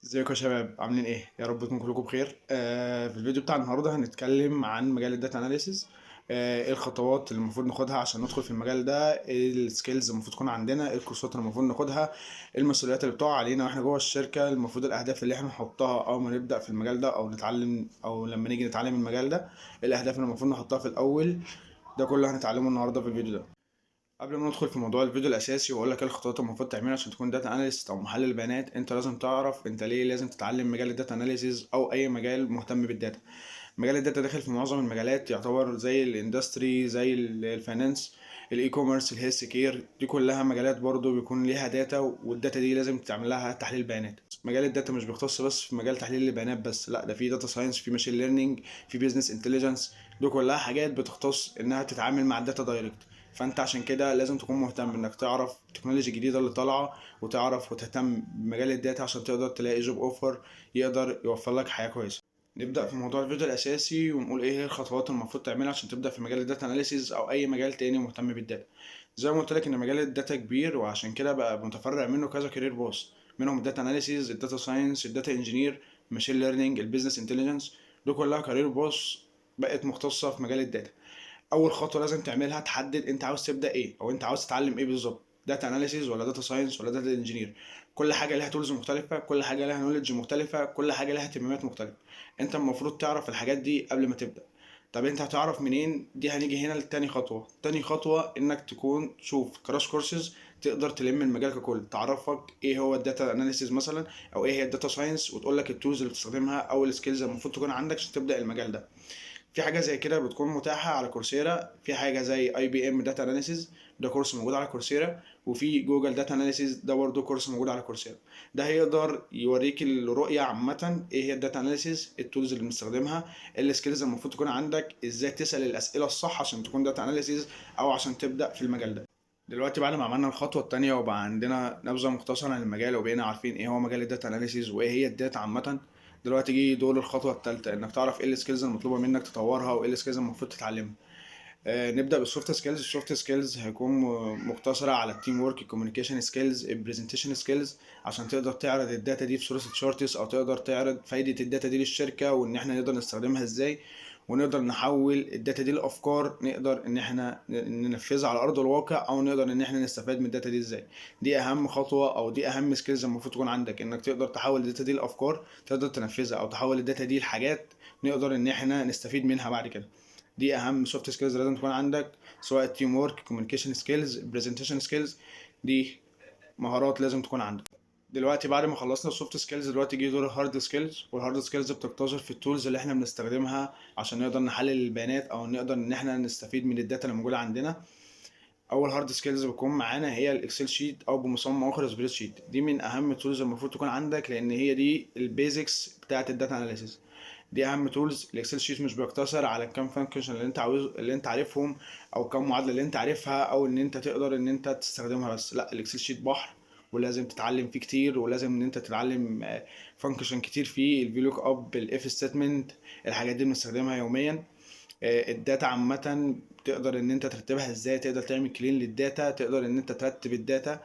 ازيكم يا شباب عاملين ايه؟ يا رب تكونوا كلكم بخير. في الفيديو بتاع النهارده هنتكلم عن مجال الداتا اناليسيز. ايه الخطوات اللي المفروض ناخدها عشان ندخل في المجال ده؟ ايه السكيلز المفروض تكون عندنا؟ ايه الكورسات اللي المفروض ناخدها؟ ايه المسؤوليات اللي بتقع علينا واحنا جوه الشركه؟ المفروض الاهداف اللي احنا نحطها اول ما نبدا في المجال ده او نتعلم او لما نيجي نتعلم المجال ده. ايه الاهداف اللي المفروض نحطها في الاول؟ ده كله هنتعلمه النهارده في الفيديو ده. قبل ما ندخل في موضوع الفيديو الاساسي واقول لك ايه الخطوات المفروض تعملها عشان تكون داتا اناليست او محلل بيانات، انت لازم تعرف انت ليه لازم تتعلم مجال الداتا اناليسيز او اي مجال مهتم بالداتا. مجال الداتا داخل في معظم المجالات، يعتبر زي الاندستري، زي الفاينانس، الاي كوميرس، الهيلث كير. دي كلها مجالات برضو بيكون ليها داتا، والداتا دي لازم تعمل لها تحليل بيانات. مجال الداتا مش بيختص بس في مجال تحليل البيانات بس، لا ده في داتا ساينس، في ماشين ليرنينج، في بيزنس انتليجنس. دي كلها حاجات بتختص انها تتعامل مع الداتا دايركت. فانت عشان كده لازم تكون مهتم انك تعرف التكنولوجيا الجديده اللي طالعه، وتعرف وتهتم بمجال الداتا عشان تقدر تلاقي جوب اوفر يقدر يوفر لك حياه كويسه. نبدا في موضوع الفيديو الاساسي ونقول ايه هي الخطوات المفروض تعملها عشان تبدا في مجال الداتا اناليسيز او اي مجال تاني مهتم بالداتا. زي ما قلت لك ان مجال الداتا كبير، وعشان كده بقى متفرع منه كذا كارير بوس، منهم الداتا اناليسيز، الداتا ساينس، الداتا انجينير، الماشين ليرنينج، البيزنس انتليجنس. دول كلها كارير بوس بقت مختصه في مجال الداتا. اول خطوه لازم تعملها تحدد انت عاوز تبدا ايه او انت عاوز تتعلم ايه بالظبط، داتا اناليسيز ولا داتا ساينس ولا داتا انجينير. كل حاجه لها تولز مختلفه، كل حاجه لها نوليدج مختلفه، كل حاجه لها اهتمامات مختلفه. انت المفروض تعرف الحاجات دي قبل ما تبدا. طب انت هتعرف منين؟ دي هنيجي هنا لتاني خطوه. تاني خطوه انك تكون تشوف كراش كورسز تقدر تلم المجال ككل، تعرفك ايه هو الداتا اناليسيز مثلا، او ايه هي الداتا ساينس، وتقول لك التولز اللي بتستخدمها او السكيلز المفروض تكون عندك عشان تبدا المجال ده. في حاجه زي كده بتكون متاحه على كورسيرا، في حاجه زي اي بي ام داتا اناليسيز، ده كورس موجود على كورسيرا، وفي جوجل داتا اناليسيز، ده برضه كورس موجود على كورسيرا. ده هيقدر يوريك الرؤيه عامه، ايه هي الداتا اناليسيز، التولز اللي بنستخدمها، السكيلز المفروض تكون عندك، ازاي تسال الاسئله الصح عشان تكون داتا اناليسيز او عشان تبدا في المجال ده. دلوقتي بعد ما عملنا الخطوه التانيه وبقى عندنا نبذه مختصره عن المجال وبقينا عارفين ايه هو مجال الداتا اناليسيز وايه هي الداتا عامه، دلوقتي جه دور الخطوه الثالثه، انك تعرف ايه السكيلز المطلوبه منك تطورها وايه السكيلز المفروض تتعلمها. نبدا بالسوفت سكيلز. السوفت سكيلز هيكون مقتصره على التيم ورك، الكوميونيكيشن سكيلز، البرزنتيشن سكيلز، عشان تقدر تعرض الداتا دي في صوره تشارتس، او تقدر تعرض فايده الداتا دي للشركه وان احنا نقدر نستخدمها ازاي، ونقدر نحول الداتا دي لافكار نقدر ان احنا ننفذها على ارض الواقع، او نقدر ان احنا نستفاد من الداتا دي ازاي. دي اهم خطوه او دي اهم سكيلز المفروض تكون عندك، انك تقدر تحول الداتا دي لافكار تقدر تنفذها، او تحول الداتا دي لحاجات نقدر ان احنا نستفيد منها بعد كده. دي اهم سوفت سكيلز لازم تكون عندك، سواء تيم ورك، كوميونيكيشن سكيلز، برزنتيشن سكيلز. دي مهارات لازم تكون عندك. دلوقتي بعد ما خلصنا السوفت سكيلز، دلوقتي جه دور الهارد سكيلز. والهارد سكيلز بتقتصر في التولز اللي احنا بنستخدمها عشان نقدر نحلل البيانات او نقدر ان احنا نستفيد من الداتا اللي موجوده عندنا. اول هارد سكيلز بتكون معانا هي الاكسل شيت، او بمسمى اخر سبريد شيت. دي من اهم التولز المفروض تكون عندك، لان هي دي البيزكس بتاعه الداتا اناليسيس. دي اهم تولز. الاكسل شيت مش بيقتصر على كام فانكشن اللي انت عاوز اللي انت عارفهم، او كام معادله اللي انت عارفها، او ان انت تقدر ان انت تستخدمها بس. لا، الاكسل شيت بحر، ولازم تتعلم فيه كتير، ولازم ان انت تتعلم فانكشن كتير فيه، الفي لوك اب، الاف ستيتمنت. الحاجات دي بنستخدمها يوميا. الداتا عامة تقدر ان انت ترتبها ازاي، تقدر تعمل كلين للداتا، تقدر ان انت ترتب الداتا.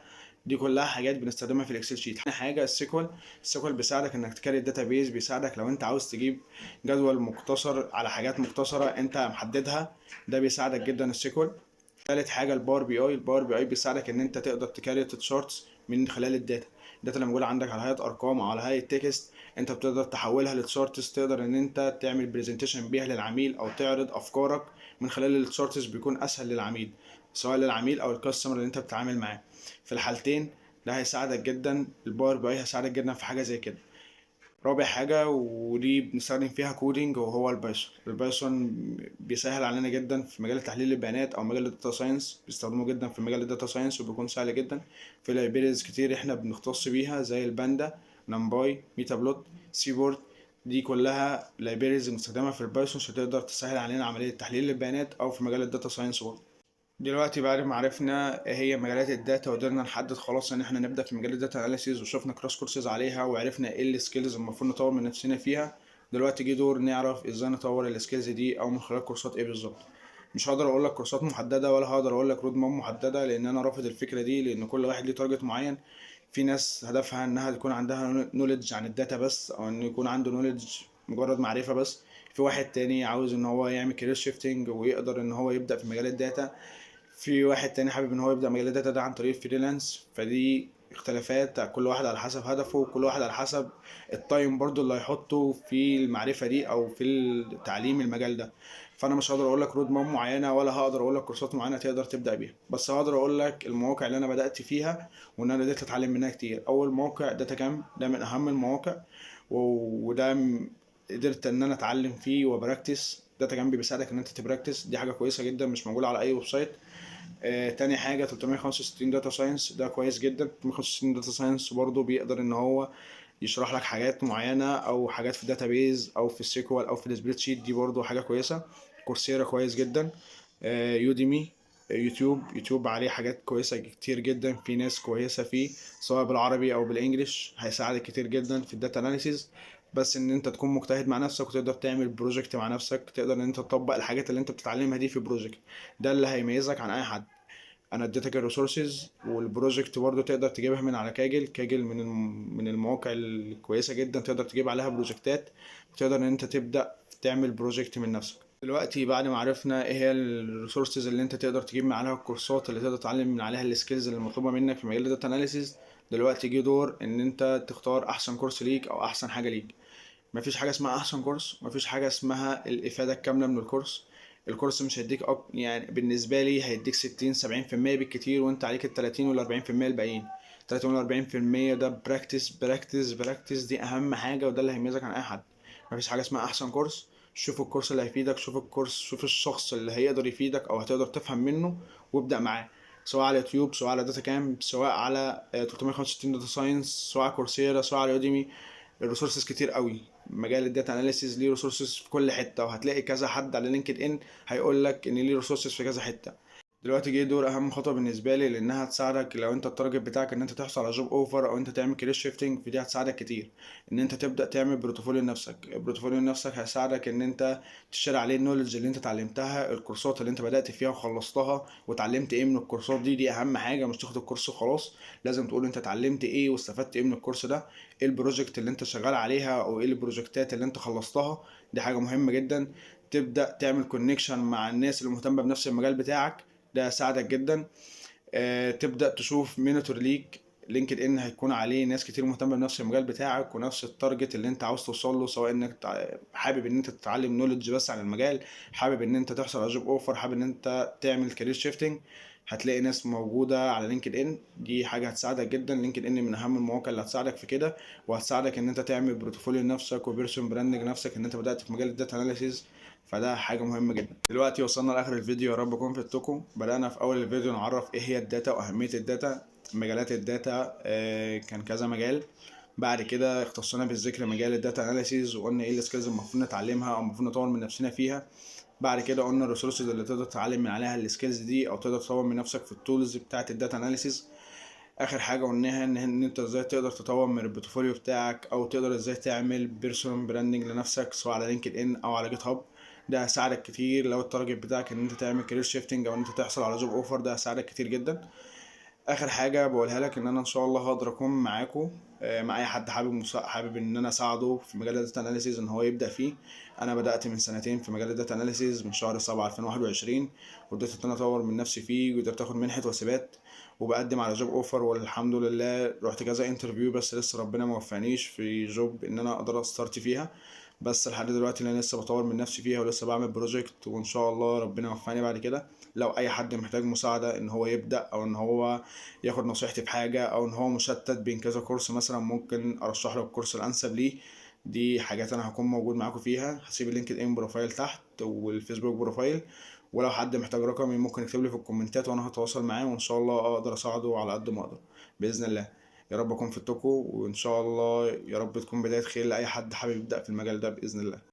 دي كلها حاجات بنستخدمها في الاكسل شيت. تاني حاجه السيكوال بيساعدك انك تكري الداتا بيز، بيساعدك لو انت عاوز تجيب جدول مختصر على حاجات مختصره انت محددها، ده بيساعدك جدا السيكوال. تالت حاجه الباور بي اي بيساعدك ان انت تقدر تكريت تشارتس من خلال الداتا اللي موجوده عندك على هيئه ارقام او على هيئه تكست، انت بتقدر تحولها لتشارتس، تقدر ان انت تعمل برزنتيشن بيها للعميل او تعرض افكارك من خلال التشارتس، بيكون اسهل للعميل، سواء للعميل او الكاستمر اللي انت بتتعامل معاه. في الحالتين ده هيساعدك جدا، الباور بي اي هيساعدك جدا في حاجه زي كده. رابع حاجة ودي بنستخدم فيها كودينج وهو البايثون بيسهل علينا جدا في مجال تحليل البيانات او مجال الداتا ساينس، بيستخدموه جدا في مجال الداتا ساينس وبيكون سهل جدا. في لايبريز كتير احنا بنختص بيها زي الباندا، نمباي، ميتا بلوت، سيبورت. دي كلها لايبريز بنستخدمها في البايثون عشان تقدر تسهل علينا عملية تحليل البيانات او في مجال الداتا ساينس برضه. دلوقتي بعد ما عرفنا ايه هي مجالات الداتا وقدرنا نحدد خلاص ان احنا نبدا في مجال الداتا اناليسيز، وشفنا كراش كورسز عليها وعرفنا ايه السكيلز المفروض نطور من نفسنا فيها، دلوقتي جه دور نعرف ازاي نطور السكيلز دي او من خلال كورسات ايه بالظبط. مش هقدر اقول لك كورسات محدده ولا هقدر اقول لك رود ماب محدده، لان انا رافض الفكره دي، لان كل واحد ليه تارجت معين. في ناس هدفها انها تكون عندها نوليدج عن الداتا بس، او ان يكون عنده نوليدج مجرد معرفة بس. في واحد تاني عاوز ان هو يعمل كارير شيفتنج ويقدر ان هو يبدأ في مجال الداتا. في واحد تاني حابب ان هو يبدأ مجال الداتا ده عن طريق الفريلانس. فدي اختلافات كل واحد على حسب هدفه، وكل واحد على حسب التايم برضو اللي هيحطه في المعرفة دي او في التعليم المجال ده. فانا مش هقدر اقول لك رود ماب معينة، ولا هقدر اقول لك كورسات معينة تقدر تبدأ بيها، بس هقدر اقول لك المواقع اللي انا بدأت فيها وان انا قدرت اتعلم منها كتير. اول موقع داتا كام، ده من اهم المواقع، وده قدرت ان انا اتعلم فيه وبراكتس. داتا كام بيساعدك ان انت تبراكتس، دي حاجه كويسه جدا مش موجوده على اي ويب سايت. تاني حاجة 365 داتا ساينس، ده كويس جدا. 365 داتا ساينس برضه بيقدر ان هو يشرح لك حاجات معينة او حاجات في الداتابيز او في السيكوال او في السبريد شيت، دي برضه حاجة كويسة. كورسيرا كويس جدا. يوديمي، يوتيوب عليه حاجات كويسة كتير جدا، في ناس كويسة فيه سواء بالعربي او بالانجليش، هيساعدك كتير جدا في الداتا اناليسيز. بس ان انت تكون مجتهد مع نفسك وتقدر تعمل بروجكت مع نفسك، تقدر ان انت تطبق الحاجات اللي انت بتتعلمها دي في بروجكت، ده اللي هيميزك عن اي حد. انا اديتك الريسورسز والبروجكت برضو تقدر تجيبها من على كاجل من المواقع الكويسه جدا، تقدر تجيب عليها بروجكتات، وتقدر ان انت تبدا تعمل بروجكت من نفسك. دلوقتي بعد ما عرفنا ايه هي الريسورسز اللي انت تقدر تجيب من عليها الكورسات اللي تقدر تتعلم من عليها السكيلز اللي مطلوبه منك في مجال الداتا اناليسيز، دلوقتي جه دور ان انت تختار احسن كورس ليك او احسن حاجه ليك. مفيش حاجة اسمها أحسن كورس، مفيش حاجة اسمها الإفادة الكاملة من الكورس. الكورس مش هيديك يعني بالنسبة لي هيديك 60-70% بالكتير، وأنت عليك ال30 وال40% الباقيين. 30 وال40% ده براكتس براكتس براكتس، دي أهم حاجة وده اللي هيميزك عن أي حد. مفيش حاجة اسمها أحسن كورس. شوف الكورس اللي هيفيدك، شوف الكورس، شوف الشخص اللي هيقدر يفيدك أو هتقدر تفهم منه وابدأ معاه، سواء على يوتيوب، سواء على داتا كامب، سواء على 365 داتا ساينس، سواء على كورسيرا، سواء على يوديمي. الريسورسز كتير قوي، مجال الداتا اناليسيز ليه ريسورسز في كل حته، وهتلاقي كذا حد على لينكد ان هيقول لك ان ليه ريسورسز في كذا حته. دلوقتي جه دور اهم خطوه بالنسبه لي، لانها هتساعدك لو انت التارجت بتاعك ان انت تحصل على جوب اوفر او انت تعمل كارير شيفتنج، فدي هتساعدك كتير ان انت تبدا تعمل بروتوفوليو لنفسك. البروتوفوليو لنفسك هيساعدك ان انت تشتري عليه النولج اللي انت اتعلمتها، الكورسات اللي انت بدات فيها وخلصتها واتعلمت ايه من الكورسات دي اهم حاجه. مش تاخد الكورس وخلاص، لازم تقول انت اتعلمت ايه واستفدت ايه من الكورس ده، ايه البروجكت اللي انت شغال عليها او ايه البروجكتات اللي انت خلصتها. دي حاجه مهمه جدا. تبدا تعمل كونكشن مع الناس اللي مهتمه بنفس المجال بتاعك، ده يساعدك جدا. تبدا تشوف مينيتور ليك، لينكد ان هيكون عليه ناس كتير مهتمه بنفس المجال بتاعك ونفس التارجت اللي انت عاوز توصل له، سواء انك حابب ان انت تتعلم نولج بس عن المجال، حابب ان انت تحصل على جوب اوفر، حابب ان انت تعمل كارير شيفتنج، هتلاقي ناس موجوده على لينكد ان. دي حاجه هتساعدك جدا. لينكد ان من اهم المواقع اللي هتساعدك في كده، وهتساعدك ان انت تعمل بروتوفوليو لنفسك وبيرسون براندنج نفسك ان انت بدات في مجال الداتا اناليسيز. فده حاجة مهمة جدا. دلوقتي وصلنا لآخر الفيديو، يا رب أكون فدتكم. بدأنا في أول الفيديو نعرف إيه هي الداتا وأهمية الداتا، مجالات الداتا، كان كذا مجال. بعد كده اختصينا بالذكر مجال الداتا اناليسيز، وقلنا ايه السكيلز المفروض نتعلمها او المفروض نطور من نفسنا فيها. بعد كده قلنا الريسورسز اللي تقدر تتعلم من عليها السكيلز دي او تقدر تطور من نفسك في التولز بتاعه الداتا اناليسيز. اخر حاجه قلناها ان انت ازاي تقدر تطور من البورتفوليو بتاعك، او تقدر ازاي تعمل بيرسونال براندنج لنفسك سواء على لينكد ان او على جيت هاب. ده هيساعدك كتير لو التارجت بتاعك ان انت تعمل كارير شيفتنج او ان انت تحصل على جوب اوفر، ده هيساعدك كتير جدا. اخر حاجه بقولها لك ان انا ان شاء الله هقدر اكون معاكم، مع اي حد حابب ان انا اساعده في مجال الداتا اناليسيز ان هو يبدا فيه. انا بدات من سنتين في مجال الداتا اناليسيز من شهر 7 2021، وقدرت ان انا اطور من نفسي فيه، وقدرت اخد منحه وثبات، وبقدم على جوب اوفر، والحمد لله رحت كذا انترفيو، بس لسه ربنا ما وفقنيش في جوب ان انا اقدر استارت فيها. بس لحد دلوقتي انا لسه بطور من نفسي فيها ولسه بعمل بروجكت، وان شاء الله ربنا يوفقني بعد كده. لو اي حد محتاج مساعده ان هو يبدا، او ان هو ياخد نصيحتي في حاجه، او ان هو مشتت بين كذا كورس مثلا، ممكن ارشح له الكورس الانسب ليه. دي حاجات انا هكون موجود معاكم فيها. هسيب اللينكد ان بروفايل تحت والفيسبوك بروفايل، ولو حد محتاج رقمي ممكن يكتب لي في الكومنتات وانا هتواصل معاه، وان شاء الله اقدر اساعده على قد ما اقدر باذن الله. يا رب اكون فدتكم، وان شاء الله يا رب تكون بدايه خير لاي حد حابب يبدا في المجال ده باذن الله.